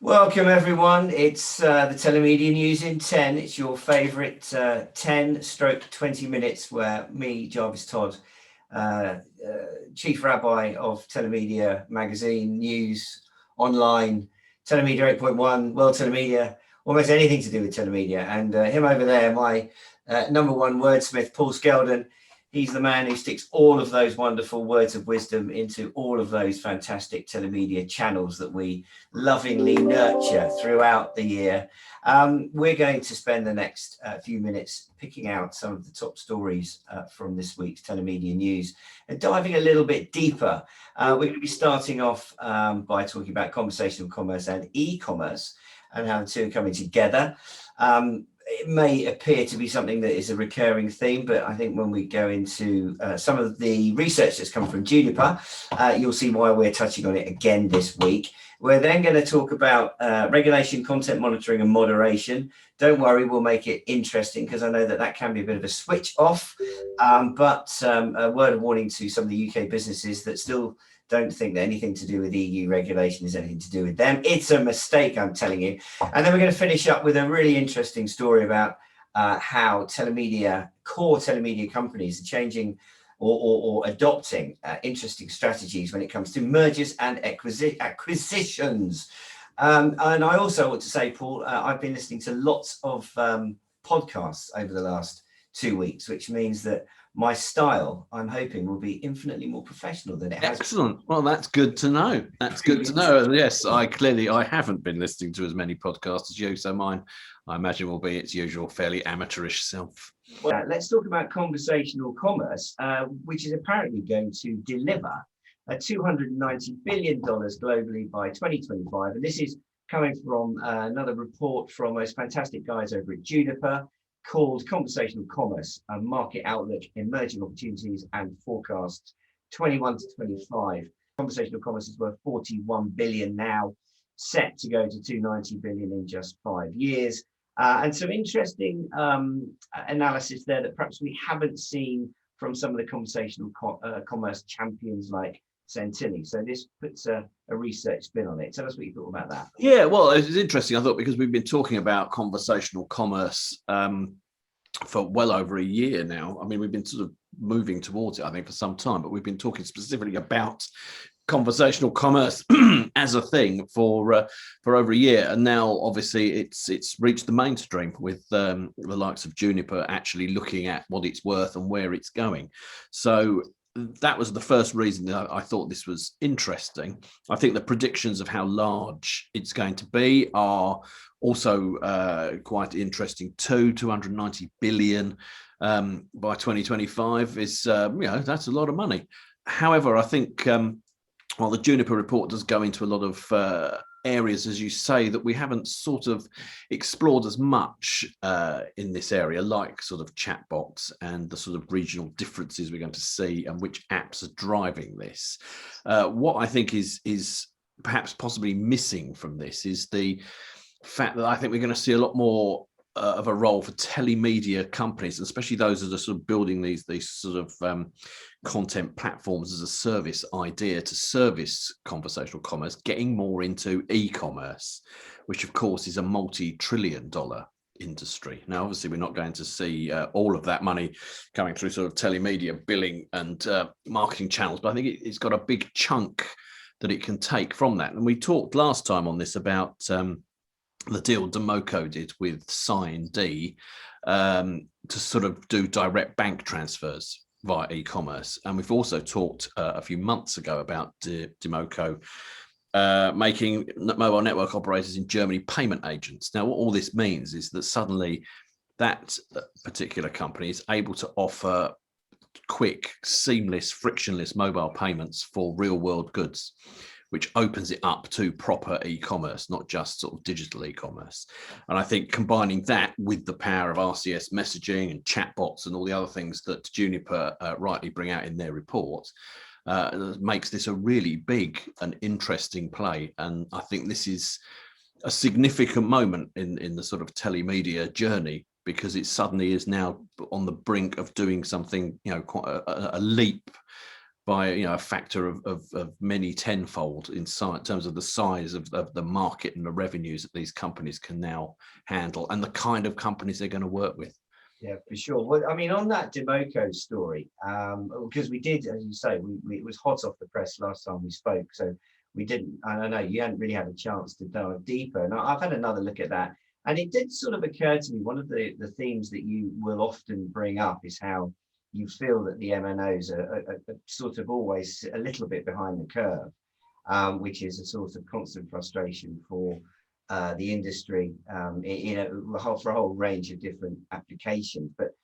Welcome everyone. It's the Telemedia News in 10. It's your favourite 10/20 minutes where me, Jarvis Todd, Chief Rabbi of Telemedia Magazine, News, Online, Telemedia 8.1, World Telemedia, almost anything to do with Telemedia. And him over there, my number one wordsmith, Paul Skeldon. He's the man who sticks all of those wonderful words of wisdom into all of those fantastic Telemedia channels that we lovingly nurture throughout the year. We're going to spend the next few minutes picking out some of the top stories from this week's Telemedia News and diving a little bit deeper. We're going to be starting off by talking about conversational commerce and e-commerce and how the two are coming together. It may appear to be something that is a recurring theme, but I think when we go into some of the research that's come from Juniper, you'll see why we're touching on it again this week. We're then going to talk about regulation, content monitoring and moderation. Don't worry, we'll make it interesting because I know that can be a bit of a switch off, but a word of warning to some of the UK businesses that still don't think that anything to do with EU regulation is anything to do with them. It's a mistake, I'm telling you. And then we're going to finish up with a really interesting story about how core telemedia companies are changing or adopting interesting strategies when it comes to mergers and acquisitions. And I also want to say, Paul, I've been listening to lots of podcasts over the last 2 weeks, which means that my style, I'm hoping, will be infinitely more professional than it has. Excellent. Well, that's good to know. That's good to know. Yes, I haven't been listening to as many podcasts as you, so mine, I imagine, will be its usual fairly amateurish self. Well, let's talk about conversational commerce, which is apparently going to deliver $290 billion globally by 2025. And this is coming from another report from those fantastic guys over at Juniper, called Conversational Commerce, a Market Outlook, Emerging Opportunities and Forecasts 21 to 25. Conversational commerce is worth 41 billion now, set to go to 290 billion in just 5 years. And some interesting analysis there that perhaps we haven't seen from some of the conversational commerce champions like Centilli. So this puts a research spin on it. Tell us what you thought about that. Yeah, well, it's interesting, I thought, because we've been talking about conversational commerce for well over a year now. I mean, we've been sort of moving towards it, I think, for some time, but we've been talking specifically about conversational commerce as a thing for over a year, and now obviously it's reached the mainstream with the likes of Juniper actually looking at what it's worth and where it's going. So that was the first reason that I thought this was interesting. I think the predictions of how large it's going to be are also quite interesting too. 290 billion by 2025 is, that's a lot of money. However, I think while the Juniper report does go into a lot of areas, as you say, that we haven't sort of explored as much in this area, like sort of chatbots and the sort of regional differences we're going to see and which apps are driving this. What I think is perhaps possibly missing from this is the fact that I think we're going to see a lot more of a role for telemedia companies, especially those that are sort of building these sort of content platforms as a service idea to service conversational commerce, getting more into e-commerce, which of course is a multi-trillion-dollar industry. Now, obviously, we're not going to see all of that money coming through sort of telemedia billing and marketing channels, but I think it's got a big chunk that it can take from that. And we talked last time on this about the deal Democo did with Sign to sort of do direct bank transfers via e-commerce. And we've also talked a few months ago about Democo making mobile network operators in Germany payment agents. Now, what all this means is that suddenly that particular company is able to offer quick, seamless, frictionless mobile payments for real world goods, which opens it up to proper e-commerce, not just sort of digital e-commerce. And I think combining that with the power of RCS messaging and chatbots and all the other things that Juniper rightly bring out in their report makes this a really big and interesting play. And I think this is a significant moment in the sort of telemedia journey, because it suddenly is now on the brink of doing something, quite a leap by a factor of many tenfold in terms of the size of the market and the revenues that these companies can now handle and the kind of companies they're going to work with. Yeah, for sure. Well, I mean, on that Democo story, because we did, as you say, it was hot off the press last time we spoke, so we didn't. And I know you hadn't really had a chance to dive deeper, and I've had another look at that, and it did sort of occur to me. One of the themes that you will often bring up is how you feel that the MNOs are sort of always a little bit behind the curve, which is a sort of constant frustration for the industry for a whole range of different applications. But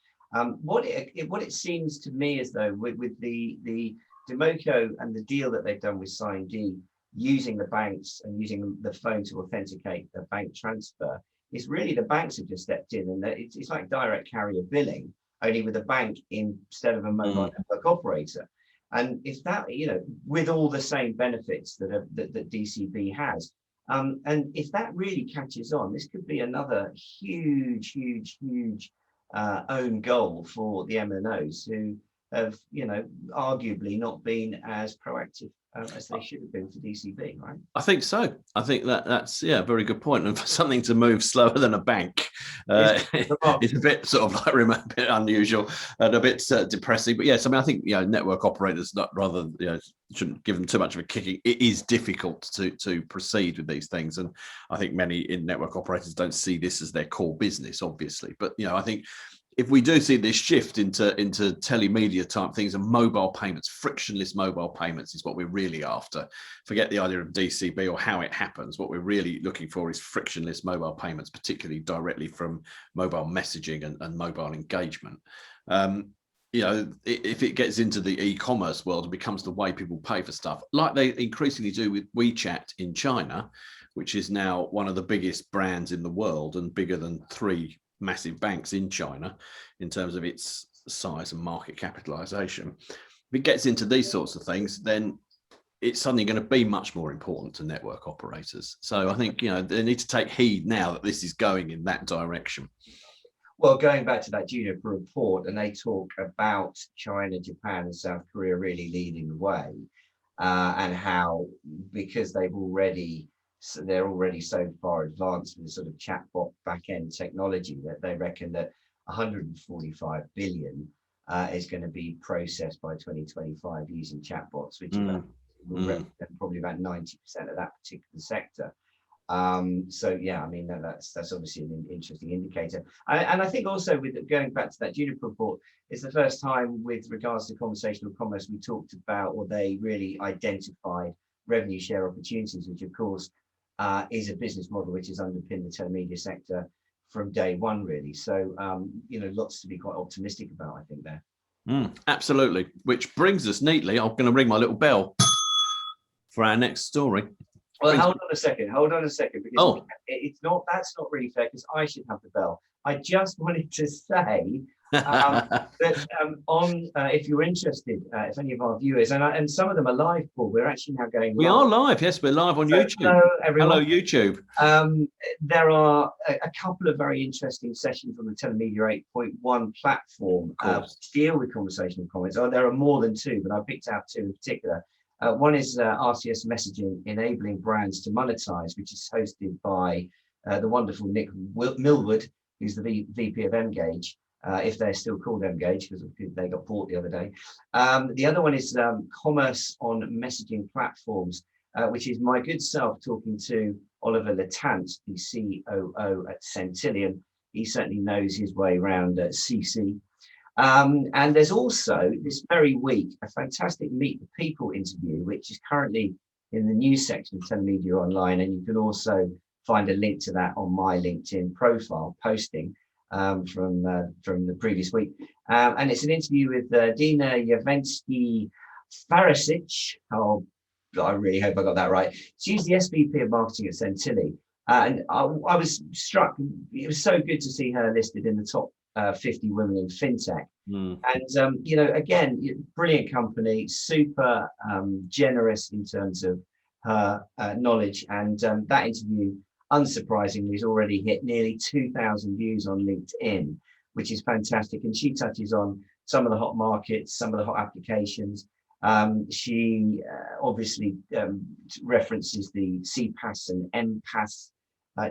what it seems to me as though with the Democo and the deal that they've done with SignD, using the banks and using the phone to authenticate the bank transfer, it's really the banks have just stepped in, and it's like direct carrier billing, only with a bank instead of a mobile network operator. And if that, with all the same benefits that DCB has, and if that really catches on, this could be another huge own goal for the MNOs, who have, arguably not been as proactive as they should have been for DCB, right? I think so. I think that's a very good point. And for something to move slower than a bank, it's a bit sort of like a bit unusual and a bit depressing. But yes, I mean, I think network operators shouldn't give them too much of a kicking. It is difficult to proceed with these things, and I think many network operators don't see this as their core business, obviously. But I think if we do see this shift into telemedia type things and mobile payments, frictionless mobile payments is what we're really after. Forget the idea of DCB or how it happens. What we're really looking for is frictionless mobile payments, particularly directly from mobile messaging and mobile engagement. If it gets into the e-commerce world and becomes the way people pay for stuff, like they increasingly do with WeChat in China, which is now one of the biggest brands in the world and bigger than 3 massive banks in China in terms of its size and market capitalization. If it gets into these sorts of things, then it's suddenly going to be much more important to network operators. So I think they need to take heed now that this is going in that direction. Well, going back to that Juniper report, and they talk about China, Japan, and South Korea really leading the way, and how, because they're already so far advanced with the sort of chatbot back-end technology, that they reckon that 145 billion is going to be processed by 2025 using chatbots, which will represent probably about 90% of that particular sector. So yeah, I mean, that's obviously an interesting indicator. And I think also, with going back to that Juniper report, it's the first time with regards to conversational commerce we talked about, or they really identified revenue share opportunities, which of course is a business model which has underpinned the telemedia sector from day one, really. So lots to be quite optimistic about, I think, there. Absolutely. Which brings us neatly, I'm going to ring my little bell for our next story. Well, hold on a second, because that's not really fair, because I should have the bell. I just wanted to say that if you're interested, if any of our viewers, and some of them are live, Paul, we're actually now going live. We are live, yes, we're live on YouTube. Hello, everyone. Hello, YouTube. There are a couple of very interesting sessions on the TeleMedia 8.1 platform deal with conversational comments. There are more than 2, but I picked out 2 in particular. One is RCS messaging, enabling brands to monetize, which is hosted by the wonderful Nick Millwood, who's the VP of Engage, if they're still called Engage, because they got bought the other day. The other one is commerce on messaging platforms, which is my good self talking to Oliver Latant, the COO at Centillion. He certainly knows his way around CC. And there's also this very week a fantastic Meet the People interview, which is currently in the news section of TeleMedia Online, and you can also find a link to that on my LinkedIn profile posting from the previous week. And it's an interview with Dina Jawensky Farasic. Oh, I really hope I got that right. She's the SVP of Marketing at Centilli. And I was struck. It was so good to see her listed in the top 50 women in fintech. And again, brilliant company, super generous in terms of her knowledge. And that interview, unsurprisingly, has already hit nearly 2,000 views on LinkedIn, which is fantastic. And she touches on some of the hot markets, some of the hot applications, She obviously references the CPaaS and MPaaS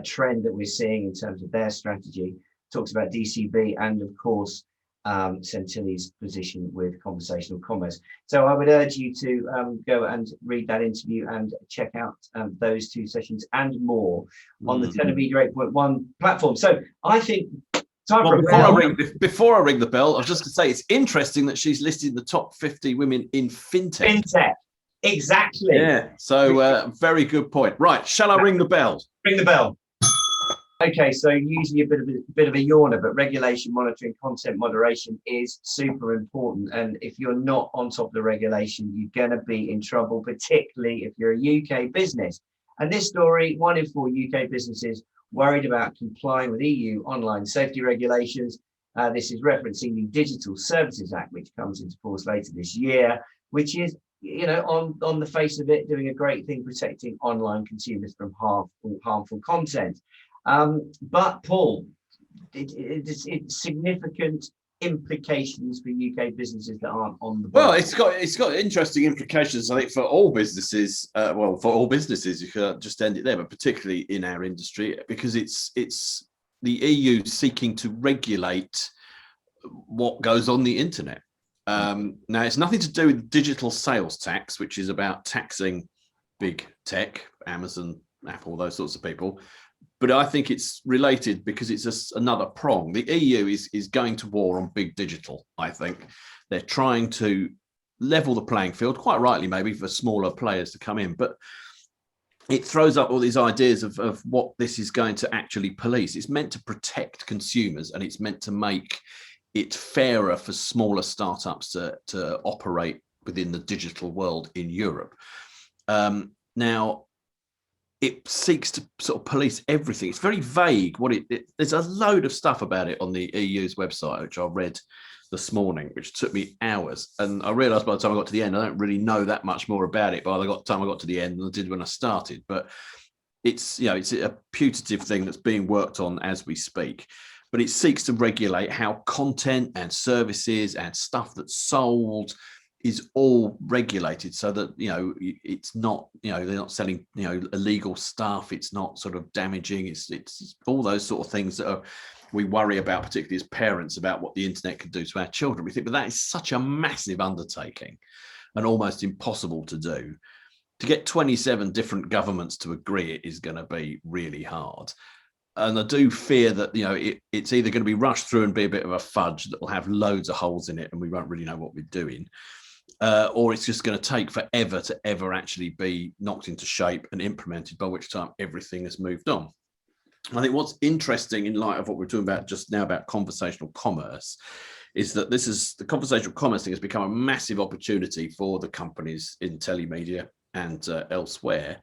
trend that we're seeing in terms of their strategy, talks about DCB and, of course, Centilli's position with conversational commerce. So I would urge you to go and read that interview and check out those two sessions and more on the TELEMEDIA 8.1 platform. So I think before I ring the bell, I was just going to say it's interesting that she's listed the top 50 women in fintech. Fintech, exactly. Yeah. So very good point. Right. Shall I ring the bell? Ring the bell. Okay, so usually a bit of a yawner, but regulation, monitoring, content moderation is super important. And if you're not on top of the regulation, you're going to be in trouble, particularly if you're a UK business. And this story, 1 in 4 UK businesses worried about complying with EU online safety regulations. This is referencing the Digital Services Act, which comes into force later this year, which is, you know, on the face of it, doing a great thing protecting online consumers from harmful content. But Paul, it's significant implications for UK businesses that aren't on the board. Well, it's got interesting implications, I think, for all businesses. For all businesses, you could just end it there, but particularly in our industry, because it's the EU seeking to regulate what goes on the internet. Now, it's nothing to do with digital sales tax, which is about taxing big tech, Amazon, Apple, those sorts of people. But I think it's related because it's another prong. The EU is going to war on big digital, I think. They're trying to level the playing field, quite rightly maybe, for smaller players to come in. But it throws up all these ideas of what this is going to actually police. It's meant to protect consumers, and it's meant to make it fairer for smaller startups to operate within the digital world in Europe. Now, it seeks to sort of police everything. It's very vague. There's a load of stuff about it on the EU's website, which I read this morning, which took me hours. And I realised by the time I got to the end, I don't really know that much more about it by the time I got to the end than I did when I started. But it's a putative thing that's being worked on as we speak. But it seeks to regulate how content and services and stuff that's sold is all regulated, so that, you know, it's not, you know, they're not selling, you know, illegal stuff. It's not sort of damaging. It's all those sort of things that we worry about, particularly as parents, about what the internet can do to our children. We think, but that is such a massive undertaking and almost impossible to do. To get 27 different governments to agree, it is going to be really hard. And I do fear that, you know, it's either going to be rushed through and be a bit of a fudge that will have loads of holes in it and we won't really know what we're doing. Or it's just going to take forever to ever actually be knocked into shape and implemented, by which time everything has moved on. I think what's interesting in light of what we're talking about just now about conversational commerce is that the conversational commerce thing has become a massive opportunity for the companies in TELEMEDIA and elsewhere.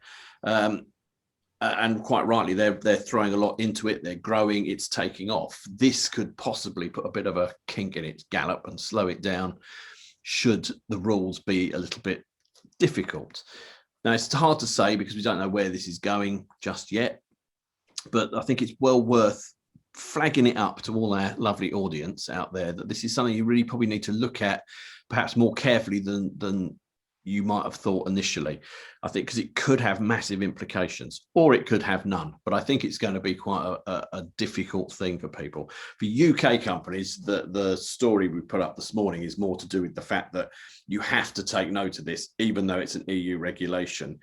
And quite rightly, they're throwing a lot into it. They're growing. It's taking off. This could possibly put a bit of a kink in its gallop and slow it down, should the rules be a little bit difficult. Now, it's hard to say because we don't know where this is going just yet, but I think it's well worth flagging it up to all our lovely audience out there that this is something you really probably need to look at perhaps more carefully than you might have thought initially. I think because it could have massive implications, or it could have none. But I think it's going to be quite a difficult thing for people. For UK companies, the story we put up this morning is more to do with the fact that you have to take note of this, even though it's an EU regulation.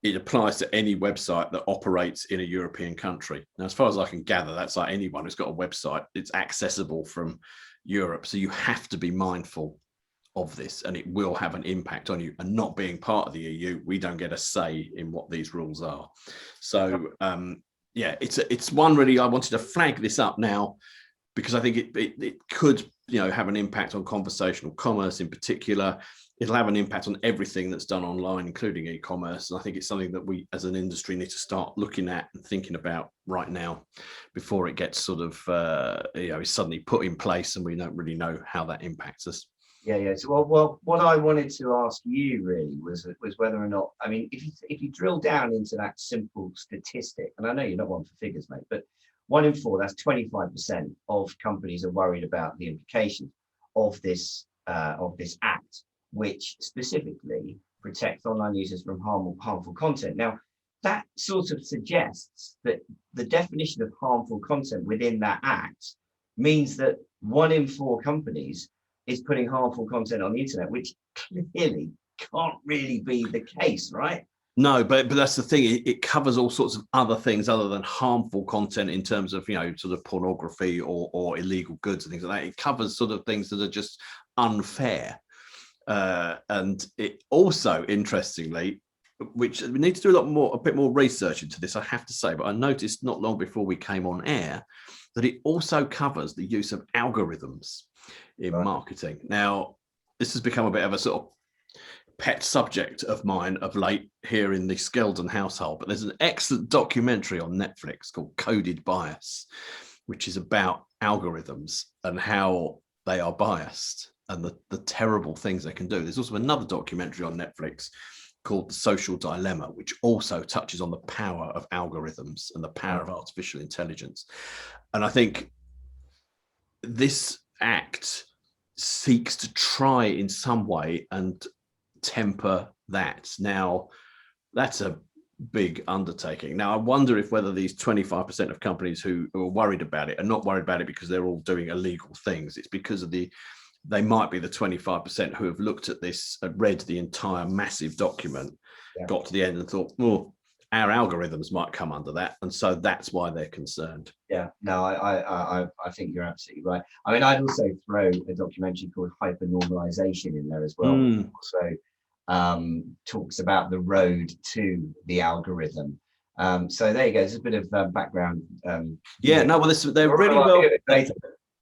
It applies to any website that operates in a European country. Now, as far as I can gather, that's like anyone who's got a website. It's accessible from Europe. So you have to be mindful of this, and it will have an impact on you. And not being part of the EU, we don't get a say in what these rules are. So yeah, it's one really I wanted to flag this up now because I think it could, you know, have an impact on conversational commerce in particular. It'll have an impact on everything that's done online, including e-commerce. And I think it's something that we as an industry need to start looking at and thinking about right now before it gets sort of you know, is suddenly put in place and we don't really know how that impacts us. Yeah. So, well, what I wanted to ask you really was whether or not, I mean, if you drill down into that simple statistic, and I know you're not one for figures, mate, but 1 in 4, that's 25% of companies are worried about the implications of this act. which specifically protects online users from harmful content. Now, that sort of suggests that the definition of harmful content within that act means that 1 in 4 companies is putting harmful content on the internet, which clearly can't really be the case, right? No, but that's the thing. It covers all sorts of other things other than harmful content in terms of, sort of pornography or illegal goods and things like that. It covers sort of things that are just unfair. And it also, interestingly, which we need to do a bit more research into this, I have to say, but I noticed not long before we came on air that it also covers the use of algorithms in marketing. Now, this has become a bit of a sort of pet subject of mine of late here in the Skeldon household, but there's an excellent documentary on Netflix called Coded Bias, which is about algorithms and how they are biased and the terrible things they can do. There's also another documentary on Netflix called The Social Dilemma, which also touches on the power of algorithms and the power of artificial intelligence. And I think this act seeks to try in some way and temper that. Now, that's a big undertaking. Now, I wonder if whether these 25% of companies who are worried about it are not worried about it because they're all doing illegal things. It's because of they might be the 25% who have looked at this and read the entire massive document, got to the end and thought, oh, our algorithms might come under that. And so that's why they're concerned. Yeah, no, I think you're absolutely right. I mean, I'd also throw a documentary called Hypernormalization in there as well, which also talks about the road to the algorithm. So there you go. There's a bit of background. They're really well.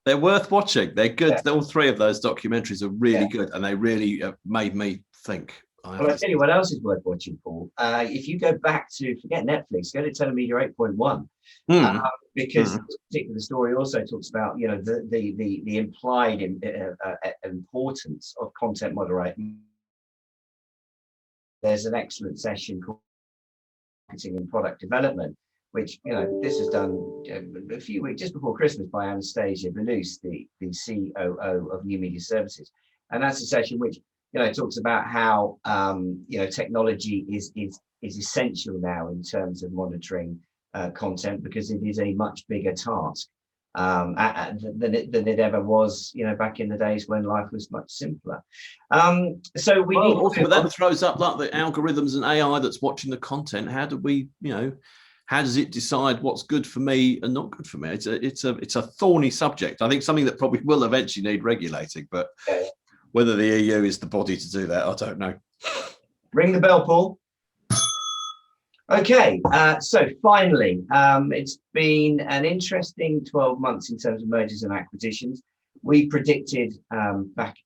They're worth watching. They're good. Yeah. All 3 of those documentaries are really good, and they really made me think. Well, I'll tell you what else is worth watching, Paul. If you go back to, forget Netflix, go to TELEMEDIA 8.1, because this particular story also talks about, the implied importance of content moderation. There's an excellent session called Marketing and Product Development, which, this was done a few weeks just before Christmas by Anastasia Belus, the COO of New Media Services. And that's a session which, talks about how, technology is essential now in terms of monitoring content, because it is a much bigger task than it ever was, back in the days when life was much simpler. So that throws up like the algorithms and AI that's watching the content. How do we, how does it decide what's good for me and not good for me? It's a thorny subject. I think something that probably will eventually need regulating, but whether the EU is the body to do that, I don't know. Ring the bell, Paul. Okay, so finally, it's been an interesting 12 months in terms of mergers and acquisitions. We predicted back,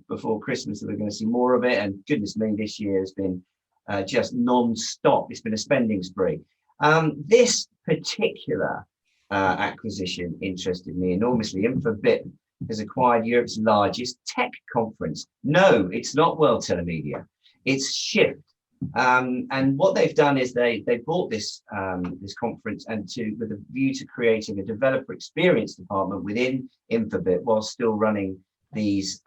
before Christmas that we're going to see more of it, and goodness me, this year has been just non-stop. It's been a spending spree. This particular acquisition interested me enormously. Infobip has acquired Europe's largest tech conference. No, it's not World Telemedia. It's Shift. And what they've done is they bought this conference with a view to creating a developer experience department within Infobip while still running these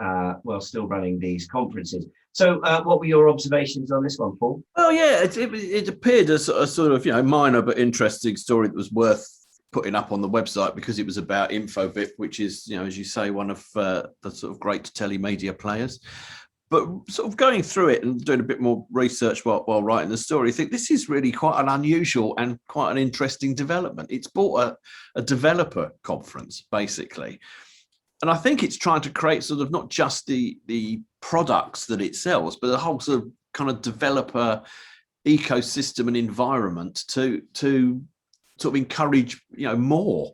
conferences. So, what were your observations on this one, Paul? Well, yeah, it appeared as a sort of minor but interesting story that was worth putting up on the website because it was about Infobip, which is, as you say, one of the sort of great telemedia players. But sort of going through it and doing a bit more research while writing the story, I think this is really quite an unusual and quite an interesting development. It's bought a developer conference, basically. And I think it's trying to create sort of not just the products that it sells, but a whole sort of kind of developer ecosystem and environment to sort of encourage, more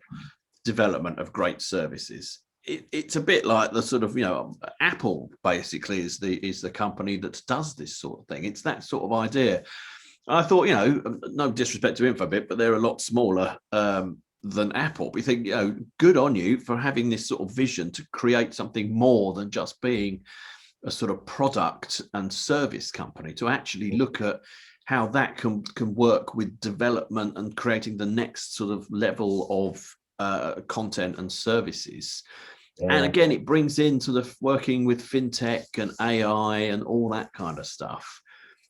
development of great services. It's a bit like the sort of, Apple basically is the company that does this sort of thing. It's that sort of idea. I thought, no disrespect to Infobip, but they're a lot smaller than Apple. We think, good on you for having this sort of vision to create something more than just being a sort of product and service company, to actually look at how that can work with development and creating the next sort of level of content and services. And again, it brings in sort of working with fintech and AI and all that kind of stuff,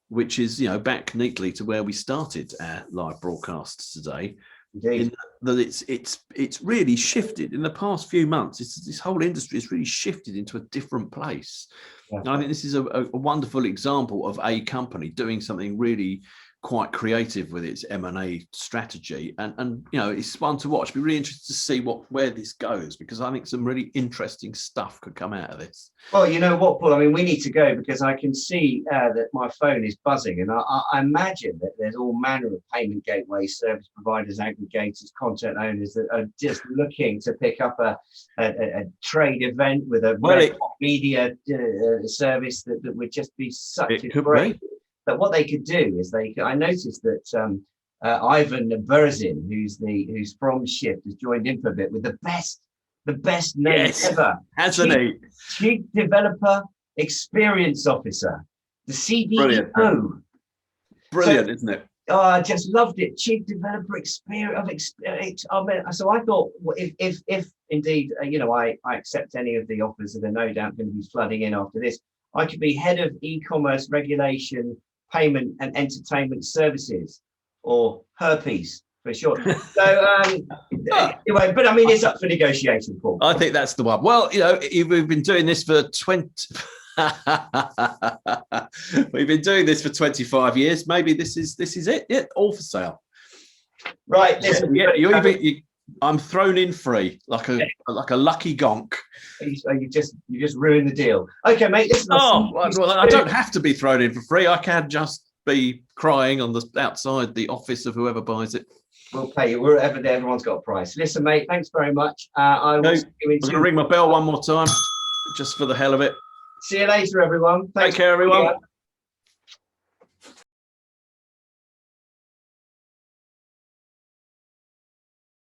which is, you know, back neatly to where we started our live broadcasts today. Indeed. In that it's really shifted in the past few months. This whole industry has really shifted into a different place. Yeah. And I think this is a wonderful example of a company doing something really quite creative with its M&A strategy, and you know, it's one to watch. Be really interested to see where this goes, because I think some really interesting stuff could come out of this. Well, you know what, Paul, I mean, we need to go, because I can see that my phone is buzzing, and I imagine that there's all manner of payment gateways, service providers, aggregators, content owners that are just looking to pick up a trade event with a media service that would just be such a great. But what they could do is I noticed that Ivan Berzin, who's from Shift, has joined Infobip with the best name ever. Hasn't he? Chief Developer Experience Officer, the CDO. Brilliant, isn't it? Oh, I just loved it. Chief Developer Experience. So I thought, if indeed, you know, I accept any of the offers that are no doubt going to be flooding in after this, I could be head of e-commerce regulation, payment and entertainment services, or herpes for short. So anyway, but I mean, it's up for negotiation, Paul. I think that's the one. Well, you know, we've been doing this for 25 years. Maybe this is it. Yeah, all for sale. Right. Listen, I'm thrown in free like a lucky gonk. You just ruined the deal. Okay, mate. Listen. Well, I don't have to be thrown in for free. I can just be crying on the outside the office of whoever buys it. We'll pay you wherever everyone's got a price. Listen, mate. Thanks very much. I'm going to ring my bell one more time, just for the hell of it. See you later, everyone. Take care, everyone.